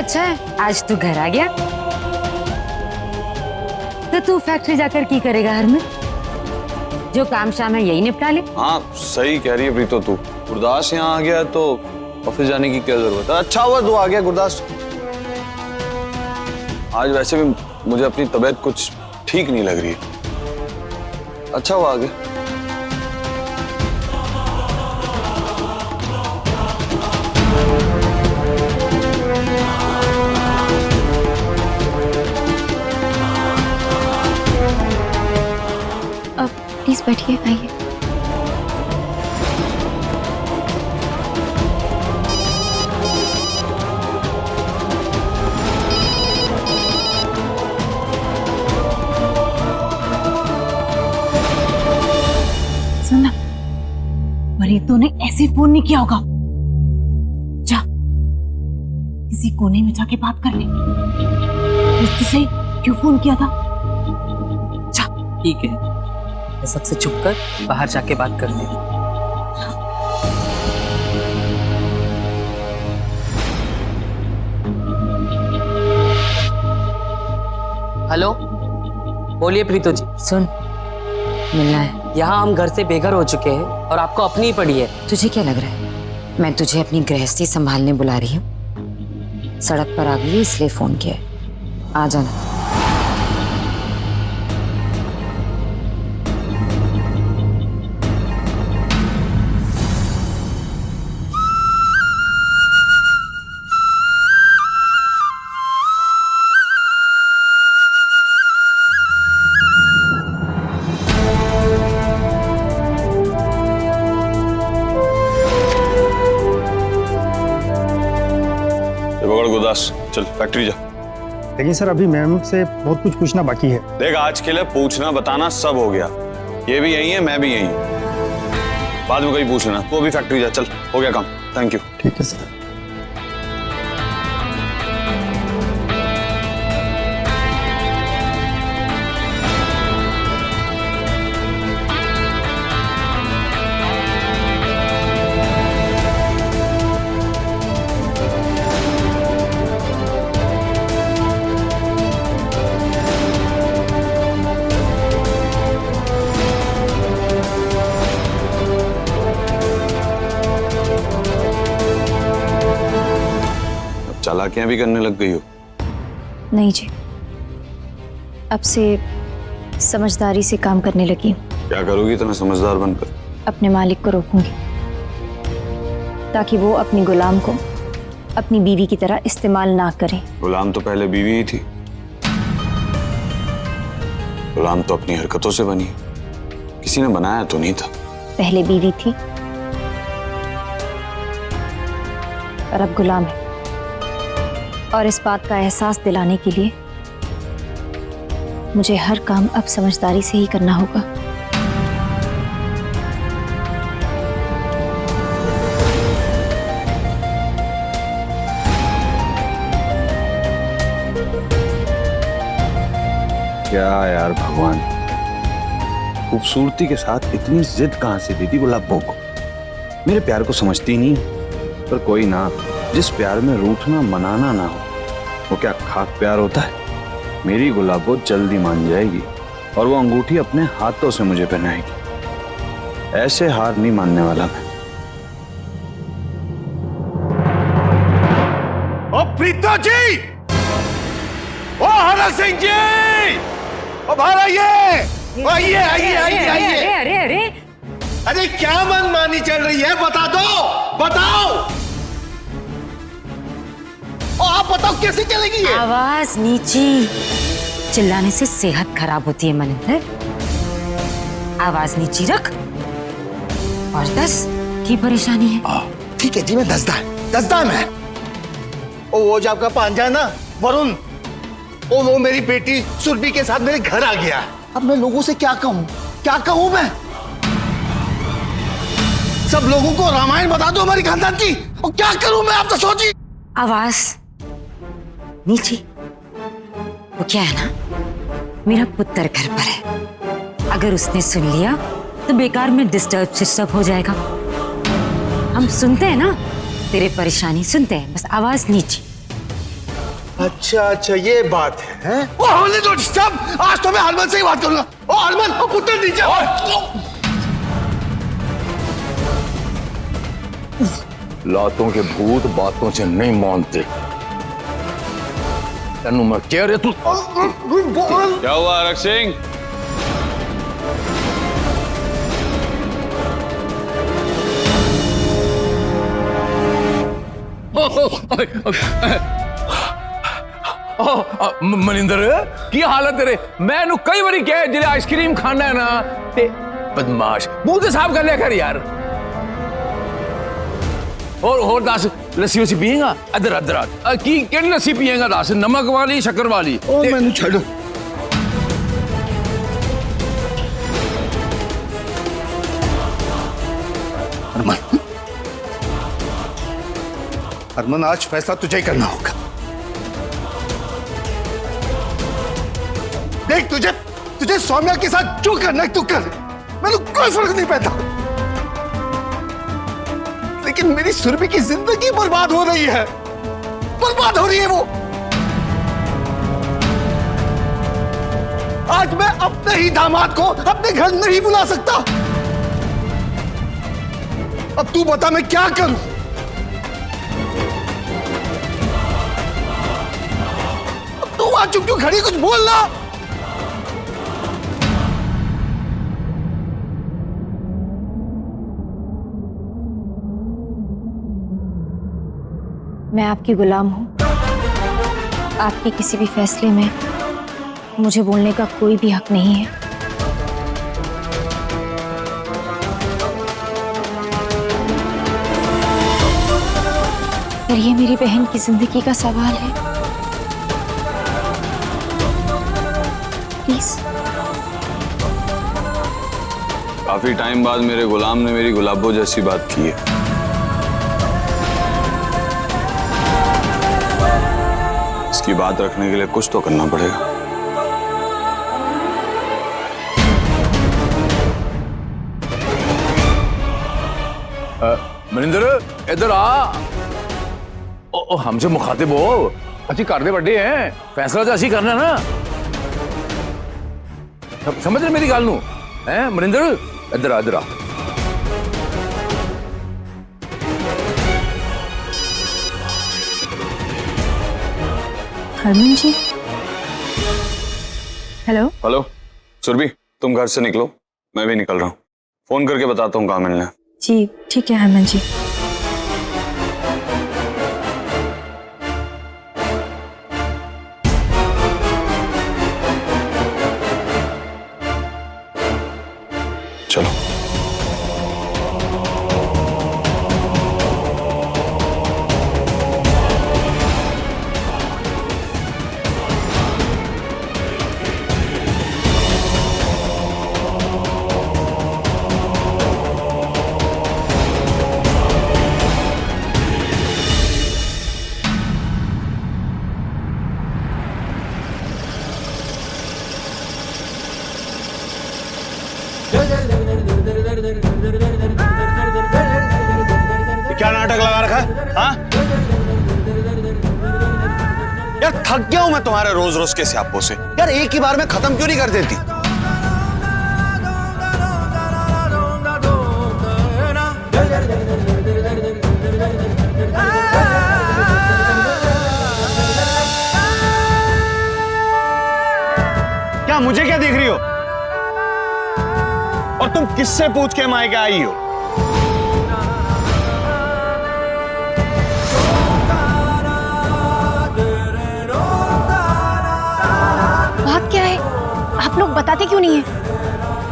अच्छा है आज तू घर आ गया। तो तू फैक्ट्री जाकर की करेगा हर में? जो काम शाम है यही निपटा ले। हाँ सही कह रही है प्रीतो तू। गुरदास यहाँ आ गया तो ऑफिस जाने की क्या जरूरत है। अच्छा हुआ तू आ गया गुरदास। आज वैसे भी मुझे अपनी तबीयत कुछ ठीक नहीं लग रही है। अच्छा हुआ आ गया। प्लीज बैठिए, आइए। सुनना, प्रीतो ने ऐसे फोन नहीं किया होगा। जा किसी कोने में जाके बात कर ले। सही क्यों फोन किया था? जा। ठीक है, मैं सबसे छुप कर बाहर जाके बात करती हूँ। हेलो, बोलिए प्रीतो जी। सुन, मिलना है। यहाँ हम घर से बेघर हो चुके हैं और आपको अपनी ही पड़ी है। तुझे क्या लग रहा है मैं तुझे अपनी गृहस्थी संभालने बुला रही हूँ? सड़क पर आ गई है इसलिए फोन किया है। आ जाना। गुरदास चल फैक्ट्री जा। लेकिन सर अभी मैम से बहुत कुछ पूछना बाकी है। देख आज के लिए पूछना बताना सब हो गया। ये भी यही है, मैं भी यही हूँ। बाद में कहीं पूछ लेना। तू अभी फैक्ट्री जा, चल हो गया काम। Thank you. ठीक है सर। चालाकियां भी करने लग गई हो? नहीं जी, अब से समझदारी से काम करने लगी हूँ। क्या करोगी इतना समझदार बनकर? अपने मालिक को रोकूंगी ताकि वो अपनी गुलाम को अपनी बीवी की तरह इस्तेमाल ना करे। गुलाम तो पहले बीवी ही थी। गुलाम तो अपनी हरकतों से बनी, किसी ने बनाया तो नहीं था। पहले बीवी थी और अब गुलाम है। और इस बात का एहसास दिलाने के लिए मुझे हर काम अब समझदारी से ही करना होगा। क्या यार भगवान, खूबसूरती के साथ इतनी जिद कहां से दी थी गुलाबों को। मेरे प्यार को समझती नहीं, पर कोई ना, जिस प्यार में रूठना मनाना ना हो वो क्या खाक प्यार होता है। मेरी गुलाबो जल्दी मान जाएगी और वो अंगूठी अपने हाथों से मुझे पहनाएगी। ऐसे हार नहीं मानने वाला मैं। ओ प्रीतो जी, ओ हरक सिंह जी, ओ बाहर आइए, आइए आइए आइए आइए। अरे अरे अरे अरे क्या मनमानी चल रही है, बता दो, बताओ। और आप बताओ कैसे चलेगी ये? आवाज नीची। चिल्लाने से सेहत खराब होती है मनिंदर। आवाज नीची रख और दस की परेशानी है। ठीक है जी, मैं दसदा मैं। ओ वो जो आपका भांजा है ना वरुण, वो मेरी बेटी सुरभि के साथ मेरे घर आ गया। अब मैं लोगों से क्या कहूं मैं? सब लोगों को रामायण बता दो हमारी खानदान की। और क्या करूं मैं, आप तो सोचिए। आवाज नीची। वो क्या है ना, मेरा पुत्र घर पर है। अगर उसने सुन लिया तो बेकार में डिस्टर्ब हो जाएगा। हम सुनते हैं ना, तेरे परेशानी सुनते हैं, बस आवाज नीची। अच्छा अच्छा, ये बात है, हैं? ओ होने दो सब, आज तो मैं हरमन से ही बात करूंगा। ओ हरमन, ओ पुत्र नीचे लातों के भूत बातों से नहीं मानते। तेनू मैं कह रहा तू क्या हुआ आरक सिंह? मनिंदर की हालत तेरे? मैनू कई बारी कहा जिले आइसक्रीम खाना है ना ते बदमाश मुंह ते साफ कर लिया कर यार। और दस लस्सी उसी पिएगा? अदर अदर की केड़ी लस्सी पिएगा दस? नमक वाली शक्कर वाली? ओ मैनू छड़। हरमन, आज फैसला तुझे ही करना होगा। देख, तुझे सौम्या के साथ जो करना है तू कर, मैंने कोई फर्क नहीं पड़ता। लेकिन मेरी सुरभि की जिंदगी बर्बाद हो रही है, बर्बाद हो रही है वो। आज मैं अपने ही दामाद को अपने घर नहीं बुला सकता। अब तू बता मैं क्या करूं? अब तू आ चुप क्यों खड़ी, कुछ बोलना। मैं आपकी गुलाम हूं। आपके किसी भी फैसले में मुझे बोलने का कोई भी हक नहीं है। पर ये मेरी बहन की जिंदगी का सवाल है। प्लीज। काफी टाइम बाद मेरे गुलाम ने मेरी गुलाबो जैसी बात की है। इसकी बात रखने के लिए कुछ तो करना पड़ेगा। मनिंदर इधर आ। ओ हमसे मुखातिब हो, अच्छी करते बड़े हैं, फैसला तो अच्छी करना ना। समझ रहे मेरी गल नू? हैं मनिंदर, इधर आ, इधर आ। हरमन जी। हेलो। हेलो सुरभि, तुम घर से निकलो, मैं भी निकल रहा हूँ। फोन करके बताता हूँ कहाँ मिलना है। जी ठीक है हरमन जी। चलो। क्या नाटक लगा रखा है? हाँ? यार थक गया हूं मैं तुम्हारे रोज रोज के स्यापों से। यार एक ही बार में खत्म क्यों नहीं कर देती? क्या मुझे क्या देख रही हो? और तुम किससे पूछ के मायके आई हो? बात क्या है? आप लोग बताते क्यों नहीं है?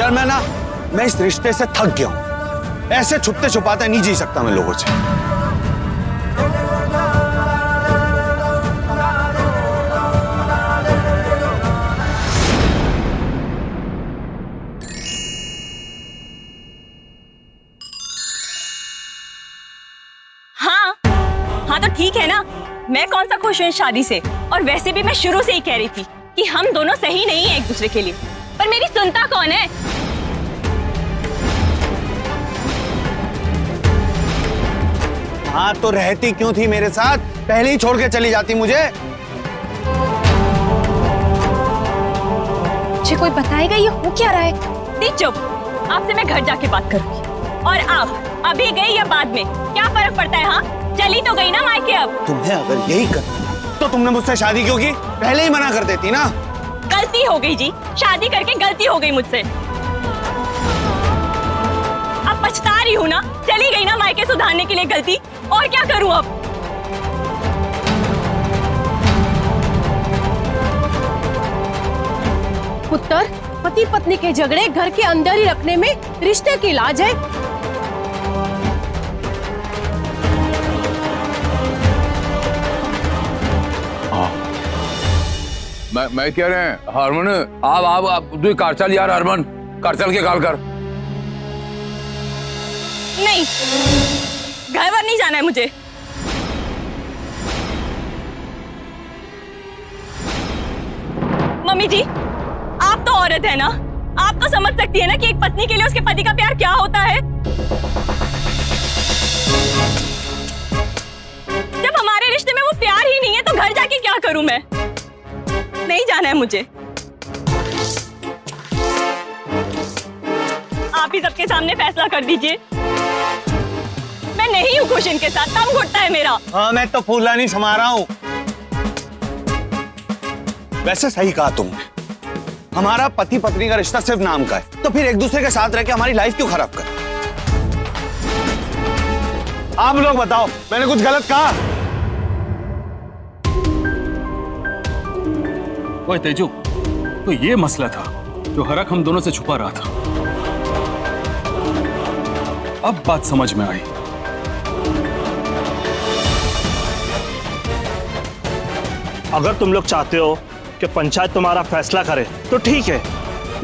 यार मैं इस रिश्ते से थक गया हूं। ऐसे छुपते छुपाते नहीं जी सकता मैं लोगों से। हाँ तो ठीक है ना, मैं कौन सा खुश हूँ इस शादी से। और वैसे भी मैं शुरू से ही कह रही थी कि हम दोनों सही नहीं हैं एक दूसरे के लिए, पर मेरी सुनता कौन है? हाँ तो रहती क्यों थी मेरे साथ? पहले ही छोड़ के चली जाती मुझे। मुझे कोई बताएगा ये हो क्या रहा है? दी चुप, आपसे मैं घर जाके बात करूंगी। और आप अभी गई या बाद में क्या फर्क पड़ता है? हाँ, चली तो गई ना मायके अब। तुम्हें अगर यही करना तो तुमने मुझसे शादी क्यों की? पहले ही मना कर देती ना। गलती हो गई जी, शादी करके गलती हो गई मुझसे। अब पछता रही हूँ ना, चली गई ना मायके सुधारने के लिए गलती, और क्या करूँ अब? पुत्र, पति पत्नी के झगड़े घर के अंदर ही रखने में रिश्ते की इलाज है। मैं कह रहे हैं हरमन, आप तू कार चल यार। हरमन, कार चल के कॉल कर। नहीं, घर वर नहीं जाना है मुझे। मम्मी जी, आप तो औरत है ना, आप तो समझ सकती है ना कि एक पत्नी के लिए उसके पति का प्यार क्या होता है। जब हमारे रिश्ते में वो प्यार ही नहीं है तो घर जाके क्या करूं मैं? नहीं जाना है मुझे। आप ही सबके सामने फैसला कर दीजिए। मैं नहीं हूं खुश इनके साथ, दम घुटता है मेरा। हाँ, मैं तो फूला नहीं समा रहा हूँ। वैसे सही कहा तुमने, हमारा पति पत्नी का रिश्ता सिर्फ नाम का है, तो फिर एक दूसरे के साथ रह के हमारी लाइफ क्यों खराब कर? आप लोग बताओ, मैंने कुछ गलत कहा? ओए तेजू, तो ये मसला था जो हरक हम दोनों से छुपा रहा था। अब बात समझ में आई। अगर तुम लोग चाहते हो कि पंचायत तुम्हारा फैसला करे तो ठीक है,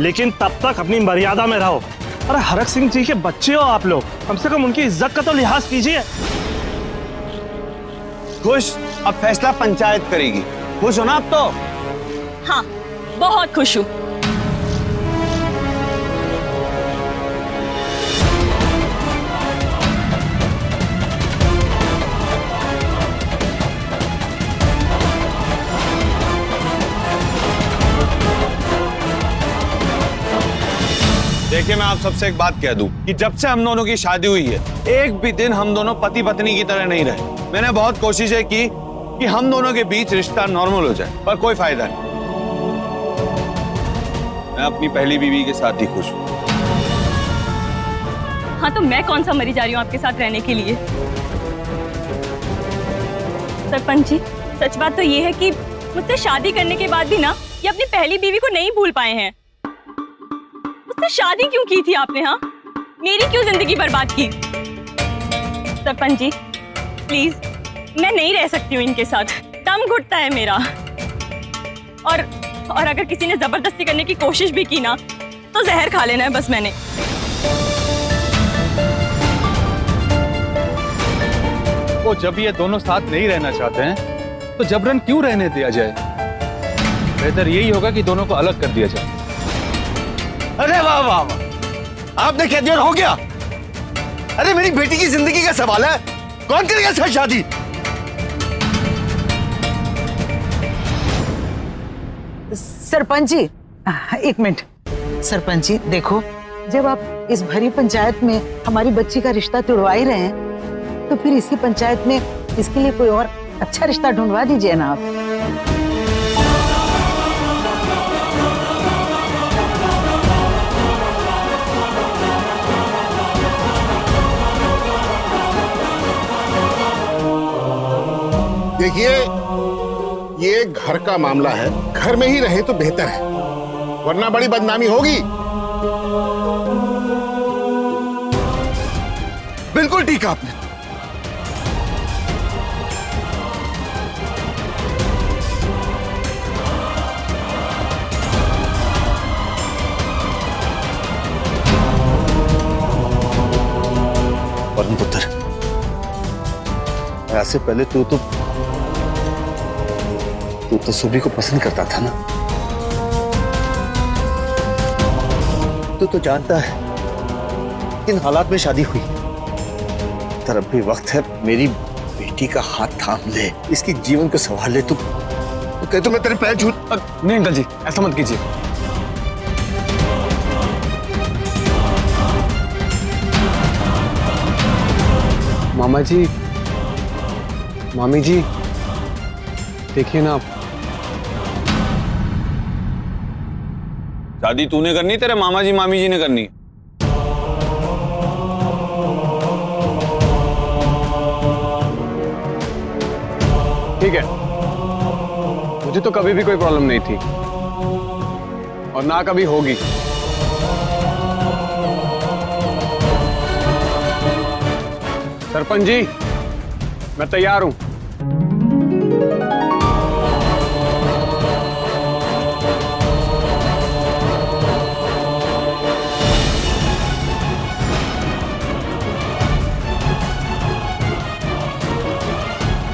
लेकिन तब तक अपनी मर्यादा में रहो। अरे हरक सिंह जी के बच्चे हो आप लोग, कम से कम उनकी इज्जत का तो लिहाज कीजिए। खुश? अब फैसला पंचायत करेगी। खुश हो ना अब तो? हाँ, बहुत खुश हूँ। देखिए, मैं आप सबसे एक बात कह दूं कि जब से हम दोनों की शादी हुई है, एक भी दिन हम दोनों पति पत्नी की तरह नहीं रहे। मैंने बहुत कोशिशें की कि हम दोनों के बीच रिश्ता नॉर्मल हो जाए, पर कोई फायदा नहीं। मैं अपनी पहली बीवी के साथ ही खुश हूँ। हाँ, तो मैं कौन सा मरी जा रही हूँ आपके साथ रहने के लिए? सरपंच जी, सच बात तो ये है कि मुझसे शादी करने के बाद भी ना ये अपनी पहली बीवी को नहीं भूल पाए हैं। मुझसे शादी क्यों की थी आपने? हाँ, मेरी क्यों जिंदगी बर्बाद की? सरपंच जी प्लीज, मैं नहीं रह सकती हूँ इनके साथ, दम घुटता है मेरा। और अगर किसी ने जबरदस्ती करने की कोशिश भी की ना तो जहर खा लेना है बस मैंने। वो जब ये दोनों साथ नहीं रहना चाहते हैं तो जबरन क्यों रहने दिया जाए? बेहतर यही होगा कि दोनों को अलग कर दिया जाए। अरे वाह वाह वाह, आपने कह दिया हो गया। अरे मेरी बेटी की जिंदगी का सवाल है, कौन करेगा सर शादी? सरपंच जी, एक मिनट। सरपंच जी देखो, जब आप इस भरी पंचायत में हमारी बच्ची का रिश्ता तुड़वा ही रहे हैं तो फिर इसी पंचायत में इसके लिए कोई और अच्छा रिश्ता ढूंढवा दीजिए ना आप। देखिए, ये घर का मामला है, घर में ही रहे तो बेहतर है, वरना बड़ी बदनामी होगी। बिल्कुल ठीक है आपने। वरुण पुत्र, ऐसे पहले तू तो सुबी को पसंद करता था ना? तू तो जानता है किन हालात में शादी हुई। तर अब भी वक्त है मेरी बेटी का हाथ थाम ले, इसकी जीवन को संभाल ले। तू कह तो मैं तेरे पैर छू। नहीं अंकल जी, ऐसा मत कीजिए। मामा जी, मामी जी, देखिए ना आप। शादी तूने करनी, तेरे मामा जी मामी जी ने करनी? ठीक है, मुझे तो कभी भी कोई प्रॉब्लम नहीं थी और ना कभी होगी। सरपंच जी, मैं तैयार हूं।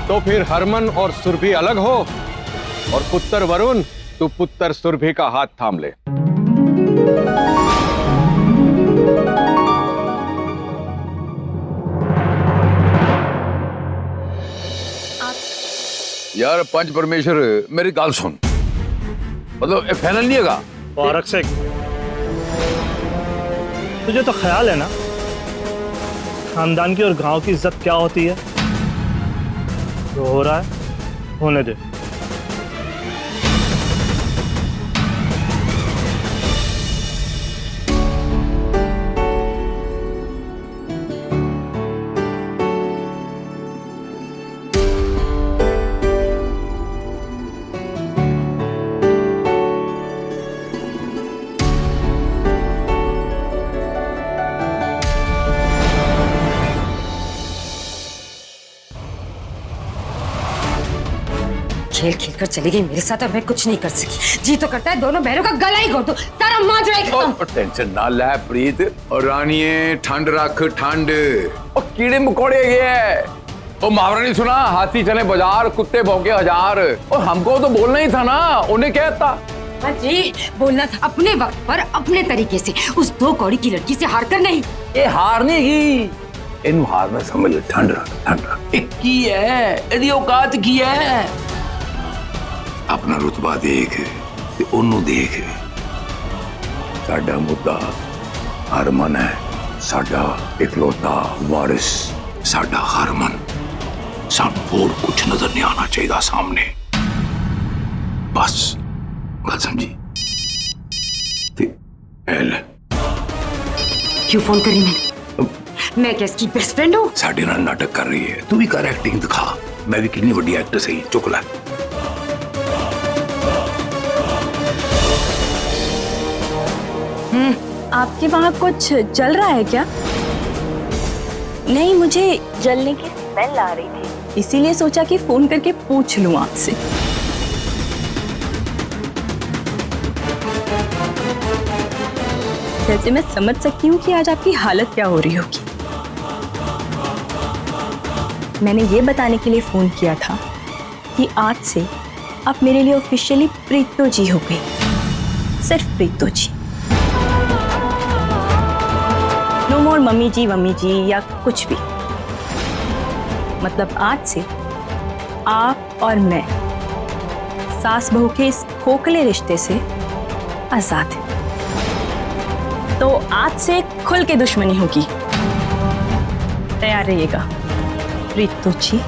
तो फिर हरमन और सुरभि अलग हो और पुत्र वरुण, तू पुत्र सुरभि का हाथ थाम ले। यार पंच परमेश्वर, मेरी गाल सुन, मतलब ये फाइनल नहीं है पारक से तुझे तो ख्याल है ना खानदान की और गांव की इज्जत क्या होती है? जो हो रहा है होने दे। खेल खेल कर चली गई मेरे साथ और मैं कुछ नहीं कर सकी। जी तो करता है दोनों बहनों का गला ही घोट दूं, सारा माजरा ही खत्म। टेंशन ना ले प्रीत, और रानिए ठंड रख ठंड, और कीड़े मकोड़े गए। ओ मुहावरा नहीं सुना, हाथी चले बाजार कुत्ते भौंके हजार। और हमको तो बोलना ही था ना, उन्हें क्या था? जी बोलना था अपने वक्त पर अपने तरीके से, उस 2 कौड़ी की लड़की से हार कर नहीं। ये हारने की इन हार में समझ, ठंड रख एक की है, यदि औकात की है। अपना रुतबा देख ते ओनू देख। साडा मुद्दा हरमन है, साडा इकलौता वारिस, साडा हरमन। सब और कुछ नजर नहीं आना चाहिए सामने, बस गल समझी? क्यों फोन करी मैंने? मैं क्या इसकी बेस्ट फ्रेंड हूँ? साडे नाल नाटक कर रही है, तू भी कर एक्टिंग दिखा। मैं भी कितनी बड़ी एक्टर सही, चुक ला। आपके वहाँ कुछ चल रहा है क्या? नहीं, मुझे जलने की स्मेल आ रही थी, इसीलिए सोचा कि फोन करके पूछ लूं आपसे। जैसे मैं समझ सकती हूँ कि आज आपकी हालत क्या हो रही होगी। मैंने ये बताने के लिए फोन किया था कि आज से आप मेरे लिए ऑफिशियली प्रीतो जी हो गई, सिर्फ प्रीतो जी। नो मोर मम्मी जी या कुछ भी। मतलब आज से आप और मैं सास बहू के इस खोखले रिश्ते से आजाद हैं। तो आज से खुल के दुश्मनी होगी, तैयार रहिएगा प्रीतो जी।